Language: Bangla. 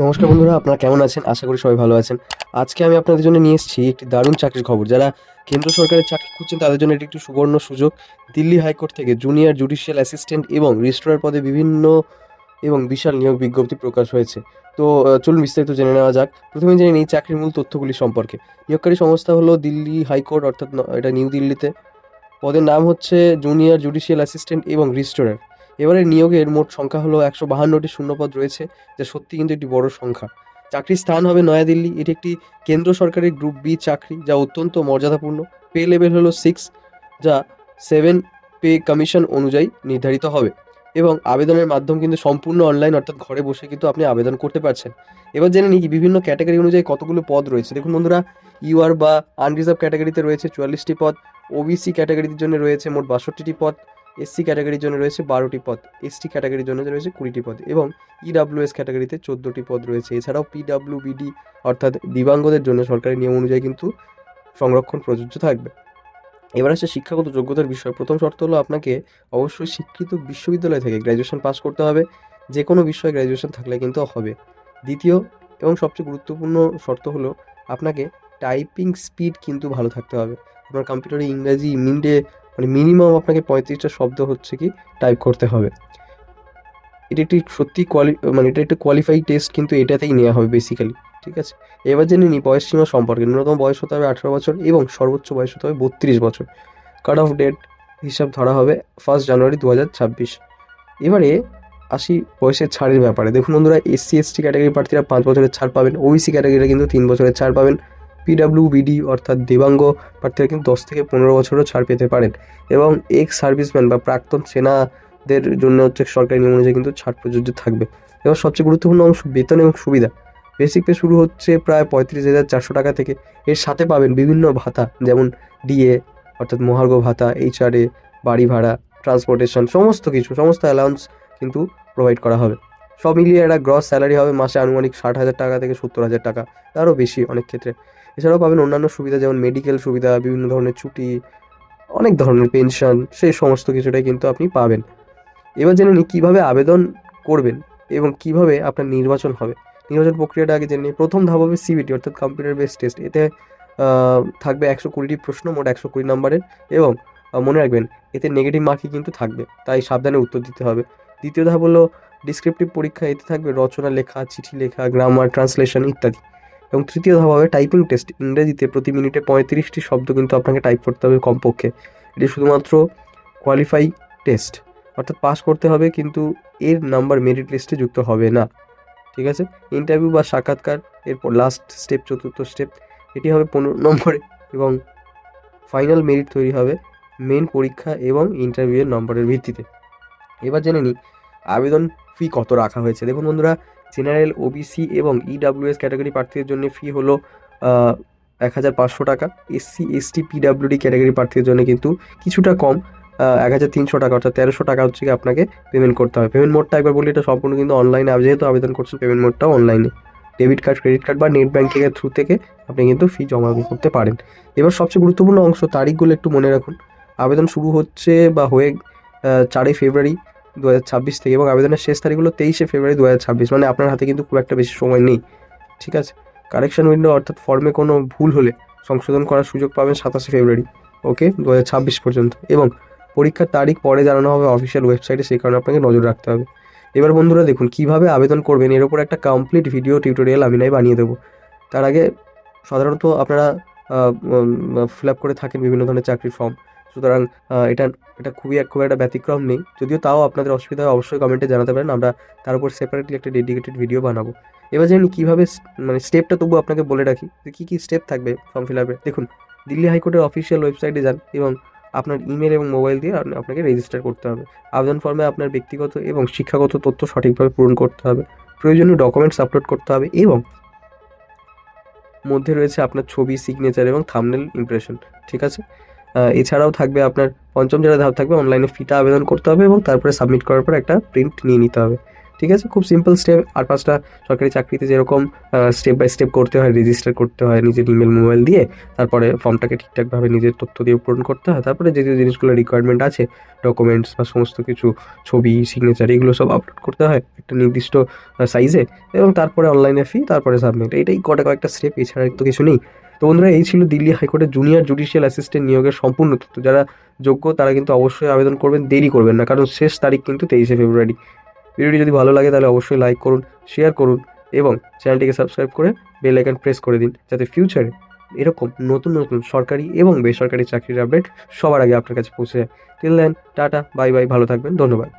নমস্কার বন্ধুরা, আপনারা কেমন আছেন? আশা করি সবাই ভালো আছেন। আজকে আমি আপনাদের জন্য নিয়ে এসেছি একটি দারুণ চাকরির খবর। যারা কেন্দ্র সরকারের চাকরি খুঁজছেন তাদের জন্য এটি একটি সুবর্ণ সুযোগ। দিল্লি হাইকোর্ট থেকে জুনিয়র জুডিশিয়াল অ্যাসিস্ট্যান্ট এবং রেজিস্ট্রার পদে বিভিন্ন এবং বিশাল নিয়োগ বিজ্ঞপ্তি প্রকাশ হয়েছে। তো চলুন বিস্তারিত জেনে নেওয়া যাক। প্রথমে জেনে নিই চাকরির মূল তথ্যগুলি সম্পর্কে। নিয়োগকারী সংস্থা হলো দিল্লি হাইকোর্ট, অর্থাৎ এটা নিউ দিল্লিতে। পদের নাম হচ্ছে জুনিয়র জুডিশিয়াল অ্যাসিস্ট্যান্ট এবং রেজিস্ট্রার। এবারে নিয়োগের মোট সংখ্যা হলো 152টি শূন্যপদ রয়েছে, যা সত্যি কিন্তু একটি বড় সংখ্যা। চাকরির স্থান হবে নয়াদিল্লি। এটি একটি কেন্দ্র সরকারের গ্রুপ বি চাকরি, যা অত্যন্ত মর্যাদাপূর্ণ। পে লেভেল হলো 6, যা 7 পে কমিশন অনুযায়ী নির্ধারিত হবে। এবং আবেদনের মাধ্যম কিন্তু সম্পূর্ণ অনলাইন, অর্থাৎ ঘরে বসে কিন্তু আপনি আবেদন করতে পারছেন। এবার জেনে নিই বিভিন্ন ক্যাটাগরি অনুযায়ী কতগুলো পদ রয়েছে। দেখুন বন্ধুরা, ইউআর বা আনরিজার্ভ ক্যাটাগরিতে রয়েছে 44টি পদ। ওবিসি ক্যাটাগরির জন্য রয়েছে মোট 62টি পদ। এসসি ক্যাটাগরির জন্য রয়েছে 12টি পদ। এসটি ক্যাটাগরির জন্য রয়েছে 20টি পদ এবং ইডাব্লিউএস ক্যাটাগরিতে 14টি পদ রয়েছে। এছাড়াও পিডাব্লিউবিডি অর্থাৎ দিব্যাঙ্গদের জন্য সরকারি নিয়ম অনুযায়ী কিন্তু সংরক্ষণ প্রযোজ্য থাকবে। এবার আসছে শিক্ষাগত যোগ্যতার বিষয়। প্রথম শর্ত হলো আপনাকে অবশ্যই স্বীকৃত বিশ্ববিদ্যালয় থেকে গ্র্যাজুয়েশন পাস করতে হবে। যে কোনো বিষয়ে গ্র্যাজুয়েশন থাকলে কিন্তু হবে। দ্বিতীয় এবং সবচেয়ে গুরুত্বপূর্ণ শর্ত হলো আপনাকে টাইপিং স্পিড কিন্তু ভালো থাকতে হবে। আপনার কম্পিউটারে ইংরাজি মিনিটে মিনিমাম আপনাকে 35টা শব্দ হচ্ছে কি টাইপ করতে হবে। এটা একটি সত্যি এটা একটা কোয়ালিফাই টেস্ট, কিন্তু এটাতেই নেওয়া হবে বেসিক্যালি। ঠিক আছে, এবার জেনে নিই বয়স সীমা সম্পর্কে। ন্যূনতম বয়স হতে হবে 18 বছর এবং সর্বোচ্চ বয়স হতে হবে 32 বছর। কাট অফ ডেট হিসাব ধরা হবে 1 জানুয়ারি 2026। এবারে আসি বয়সের ছাড়ের ব্যাপারে। দেখুন বন্ধুরা, এসসি এসটি ক্যাটাগরি প্রার্থীরা 5 বছরের ছাড় পাবেন। ওবিসি ক্যাটাগরিরা কিন্তু 3 বছরের ছাড় পাবেন। পিডাব্লিউবিডি অর্থাৎ দেবাঙ্গ প্রার্থীরা কিন্তু 10 থেকে 15 বছরও ছাড় পেতে পারেন। এবং এক্স সার্ভিসম্যান বা প্রাক্তন সেনাদের জন্য হচ্ছে সরকারি নিয়ম অনুযায়ী কিন্তু ছাড় প্রযোজ্য থাকবে। এবার সবচেয়ে গুরুত্বপূর্ণ অংশ বেতন এবং সুবিধা। বেসিক পে শুরু হচ্ছে প্রায় 35,400 টাকা থেকে। এর সাথে পাবেন বিভিন্ন ভাতা, যেমন ডিএ অর্থাৎ মহার্ঘ ভাতা, এইচআরএ, বাড়ি ভাড়া, ট্রান্সপোর্টেশন, সমস্ত কিছু, সমস্ত অ্যালাউন্স কিন্তু প্রোভাইড করা হবে। সব মিলিয়ে একটা গ্রস স্যালারি হবে মাসে আনুমানিক 60,000 টাকা থেকে 70,000 টাকা, তারও বেশি অনেক ক্ষেত্রে। এছাড়াও পাবেন অন্যান্য সুবিধা, যেমন মেডিকেল সুবিধা, বিভিন্ন ধরনের ছুটি, অনেক ধরনের পেনশন, সেই সমস্ত কিছুটাই কিন্তু আপনি পাবেন। এবার জেনে নিই কীভাবে আবেদন করবেন এবং কিভাবে আপনার নির্বাচন হবে। নির্বাচন প্রক্রিয়াটা আগে জেনে নিই। প্রথম ধাপ হবে সিবিটি অর্থাৎ কম্পিউটার বেসড টেস্ট। এতে থাকবে 120টি প্রশ্ন, মোট 120 নম্বরের। এবং মনে রাখবেন, এতে নেগেটিভ মার্কই কিন্তু থাকবে, তাই সাবধানে উত্তর দিতে হবে। দ্বিতীয় ধাপ হলো ডিসক্রিপটিভ পরীক্ষা। এতে থাকবে রচনা লেখা, চিঠি লেখা, গ্রামার, ট্রান্সলেশন ইত্যাদি। এবং তৃতীয় ধাপ হবে টাইপিং টেস্ট। ইংরেজিতে প্রতি মিনিটে 35টি শব্দ কিন্তু আপনাকে টাইপ করতে হবে কমপক্ষে। এটি শুধুমাত্র কোয়ালিফাই টেস্ট, অর্থাৎ পাস করতে হবে, কিন্তু এর নাম্বার মেরিট লিস্টে যুক্ত হবে না। ঠিক আছে, ইন্টারভিউ বা সাক্ষাৎকার এরপর লাস্ট স্টেপ, চতুর্থ স্টেপ। এটি হবে 15 নম্বরে এবং ফাইনাল মেরিট তৈরি হবে মেন পরীক্ষা এবং ইন্টারভিউয়ের নম্বরের ভিত্তিতে। এবার জেনে নিই আবেদন ফি কত রাখা হয়েছে। দেখুন বন্ধুরা, জেনারেল, ওবিসি এবং ইডাব্লিউএস ক্যাটাগরি প্রার্থীদের জন্য ফি হলো 1,500 টাকা। এসসি এসটি পিডাব্লিউডি ক্যাটাগরি প্রার্থীদের জন্য কিন্তু কিছুটা কম, 1,300 টাকা, অর্থাৎ 1,300 টাকা হচ্ছে কি আপনাকে পেমেন্ট করতে হবে। পেমেন্ট মোডটা একবার বলি, এটা সম্পূর্ণ কিন্তু অনলাইনে, যেহেতু আবেদন করছেন পেমেন্ট মোডটাও অনলাইনে। ডেবিট কার্ড, ক্রেডিট কার্ড বা নেট ব্যাঙ্কিংয়ের থ্রু থেকে আপনি কিন্তু ফি জমা করতে পারেন। এবার সবচেয়ে গুরুত্বপূর্ণ অংশ, তারিখগুলো একটু মনে রাখুন। আবেদন শুরু হচ্ছে বা হয়ে 4 ফেব্রুয়ারি 2026 থেকে, এবং আবেদনের শেষ তারিখ হলো 23 ফেব্রুয়ারি 2026। মানে আপনার হাতে কিন্তু খুব একটা বেশি সময় নেই। ঠিক আছে, কারেকশন উইন্ডো অর্থাৎ ফর্মে কোনো ভুল হলে সংশোধন করার সুযোগ পাবেন 27 ফেব্রুয়ারি, ওকে, 2026 পর্যন্ত। এবং পরীক্ষার তারিখ পরে জানানো হবে অফিসিয়াল ওয়েবসাইটে, সেই কারণে আপনাকে নজর রাখতে হবে। এবার বন্ধুরা দেখুন কীভাবে আবেদন করবেন, এর ওপর একটা কমপ্লিট ভিডিও টিউটোরিয়াল আমি বানিয়ে দেবো। তার আগে সাধারণত আপনারা ফিল আপ করে থাকেন বিভিন্ন ধরনের চাকরির ফর্ম, সুতরাং এটা এটা খুব একটা ব্যতিক্রম নেই। যদিও তাও আপনাদের অসুবিধা হয় অবশ্যই কমেন্টে জানাতে পারেন, আমরা তার উপর সেপারেটলি একটা ডেডিকেটেড ভিডিও বানাবো। এবার জানি কীভাবে স্টেপটা তবু আপনাকে বলে রাখি যে কী কী স্টেপ থাকবে ফর্ম ফিল আপে। দেখুন, দিল্লি হাইকোর্টের অফিসিয়াল ওয়েবসাইটে যান এবং আপনার ইমেল এবং মোবাইল দিয়ে আপনাকে রেজিস্টার করতে হবে। আবেদন ফর্মে আপনার ব্যক্তিগত এবং শিক্ষাগত তথ্য সঠিকভাবে পূরণ করতে হবে। প্রয়োজনীয় ডকুমেন্টস আপলোড করতে হবে এবং মধ্যে রয়েছে আপনার ছবি, সিগনেচার এবং থাম্বনেল ইমপ্রেশন। ঠিক আছে, এছাড়াও থাকবে আপনার পঞ্চম যেটা ধাপ থাকবে, অনলাইনে ফিটা আবেদন করতে হবে এবং তারপরে সাবমিট করার পর একটা প্রিন্ট নিয়ে নিতে হবে। ঠিক আছে, খুব সিম্পল স্টেপ। আর 5টা সরকারি চাকরিতে যেরকম স্টেপ বাই স্টেপ করতে হয়, রেজিস্টার করতে হয় নিজের ইমেল মোবাইল দিয়ে, তারপরে ফর্মটাকে ঠিকঠাকভাবে নিজের তথ্য দিয়ে পূরণ করতে হয়, তারপরে যে যে জিনিসগুলো রিকোয়ারমেন্ট আছে, ডকুমেন্টস বা সমস্ত কিছু, ছবি, সিগনেচার, এগুলো সব আপলোড করতে হয় একটা নির্দিষ্ট সাইজে, এবং তারপরে অনলাইনে ফি, তারপরে সাবমিট। এইটাই কয়েকটা স্টেপ, এছাড়া তো কিছু নেই। তো বন্ধুরা, এই ছিল দিল্লি হাইকোর্টের জুনিয়র জুডিশিয়াল অ্যাসিস্ট্যান্ট নিয়োগের সম্পূর্ণ তথ্য। যারা যোগ্য তারা কিন্তু অবশ্যই আবেদন করবেন, দেরি করবেন না, কারণ শেষ তারিখ কিন্তু 23শে ফেব্রুয়ারি। ভিডিওটি যদি ভালো লাগে তাহলে অবশ্যই লাইক করুন, শেয়ার করুন এবং চ্যানেলটিকে সাবস্ক্রাইব করে বেল আইকন প্রেস করে দিন, যাতে ফিউচারে এরকম নতুন নতুন সরকারি এবং বেসরকারি চাকরির আপডেট সবার আগে আপনার কাছে পৌঁছে যায়। Till then, tata, bye bye, ভালো থাকবেন, ধন্যবাদ।